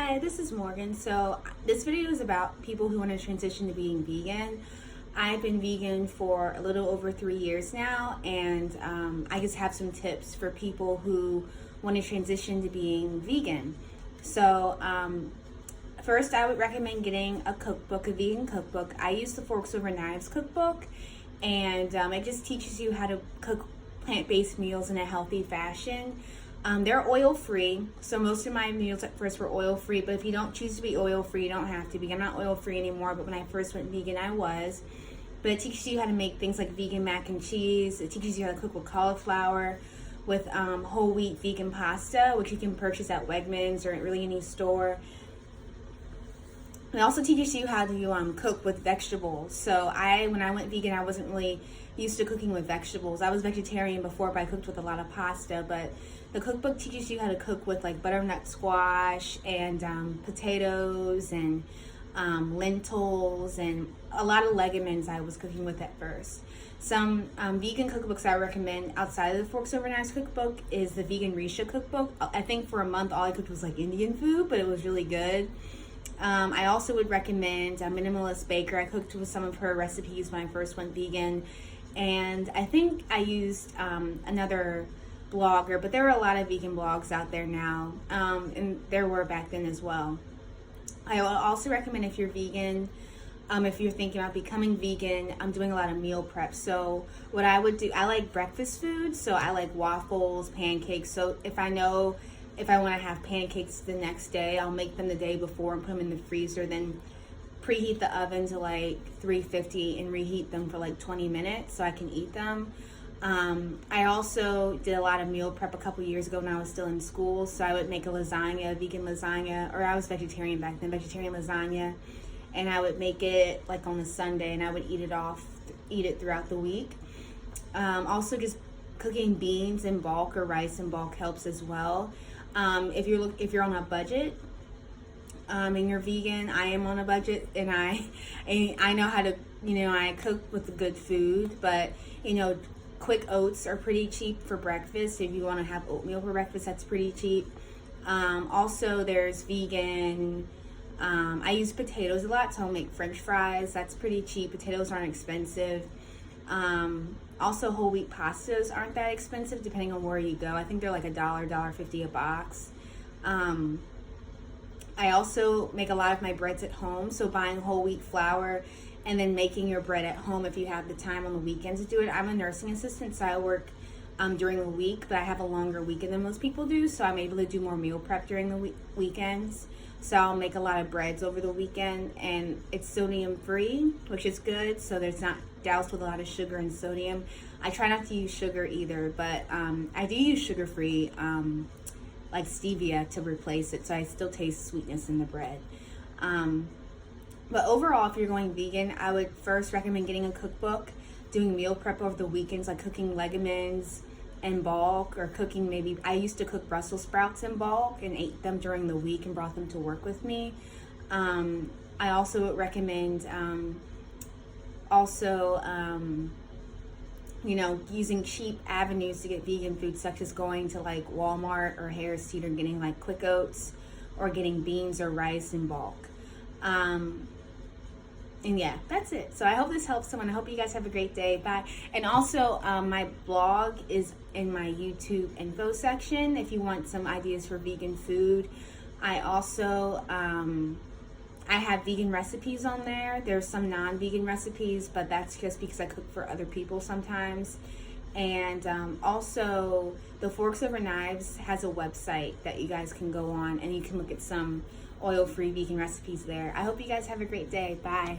Hi, this is Morgan. So this video is about people who want to transition to being vegan. I've been vegan for a little over 3 years now, and I just have some tips for people who want to transition to being vegan. So first, I would recommend getting a cookbook, a vegan cookbook. I use the Forks Over Knives cookbook, and it just teaches you how to cook plant-based meals in a healthy fashion. They're oil-free, so most of my meals at first were oil-free, but if you don't choose to be oil-free, you don't have to be. I'm not oil-free anymore, but when I first went vegan, I was. But it teaches you how to make things like vegan mac and cheese. It teaches you how to cook with cauliflower, with whole wheat vegan pasta, which you can purchase at Wegmans or really any store. It also teaches you how to cook with vegetables. So when I went vegan, I wasn't really used to cooking with vegetables. I was vegetarian before, but I cooked with a lot of pasta. But the cookbook teaches you how to cook with like butternut squash and potatoes and lentils and a lot of legumes I was cooking with at first. Some vegan cookbooks I recommend outside of the Forks Over Knives cookbook is the Vegan Risha cookbook. I think for a month all I cooked was like Indian food, but it was really good. I also would recommend a Minimalist Baker. I cooked with some of her recipes when I first went vegan, and I think I used another blogger, but there are a lot of vegan blogs out there now, and there were back then as well. I will also recommend, if you're vegan, if you're thinking about becoming vegan, I'm doing a lot of meal prep. So what I would do, I like breakfast food, so I like waffles, pancakes. So if I want to have pancakes the next day, I'll make them the day before and put them in the freezer, then preheat the oven to like 350 and reheat them for like 20 minutes so I can eat them. I also did a lot of meal prep a couple years ago when I was still in school. So I would make a lasagna, vegan lasagna, or I was vegetarian back then, vegetarian lasagna. And I would make it like on a Sunday, and I would eat it throughout the week. Also just cooking beans in bulk or rice in bulk helps as well. If you're on a budget, and you're vegan, I am on a budget, and I know how to, I cook with the good food, but quick oats are pretty cheap for breakfast. If you want to have oatmeal for breakfast, that's pretty cheap. Also, there's vegan. I use potatoes a lot, so I'll make French fries. That's pretty cheap. Potatoes aren't expensive. Also, whole wheat pastas aren't that expensive depending on where you go. I think they're like $1.50 a box. I also make a lot of my breads at home, so buying whole wheat flour and then making your bread at home if you have the time on the weekends to do it. I'm a nursing assistant, so I work during the week, but I have a longer weekend than most people do, so I'm able to do more meal prep during the weekends. So I'll make a lot of breads over the weekend, and it's sodium free, which is good, so there's not doused with a lot of sugar and sodium. I try not to use sugar either, but I do use sugar free like stevia to replace it, so I still taste sweetness in the bread. But overall, if you're going vegan, I would first recommend getting a cookbook, doing meal prep over the weekends, like cooking legumes in bulk, or cooking I used to cook Brussels sprouts in bulk and ate them during the week and brought them to work with me. I also would recommend using cheap avenues to get vegan food, such as going to like Walmart or Harris Teeter and getting like quick oats, or getting beans or rice in bulk. And yeah, that's it. So I hope this helps someone. I hope you guys have a great day. Bye. And also, my blog is in my YouTube info section if you want some ideas for vegan food. I also, I have vegan recipes on there. There's some non-vegan recipes, but that's just because I cook for other people sometimes. And also, the Forks Over Knives has a website that you guys can go on, and you can look at some oil-free vegan recipes there. I hope you guys have a great day. Bye.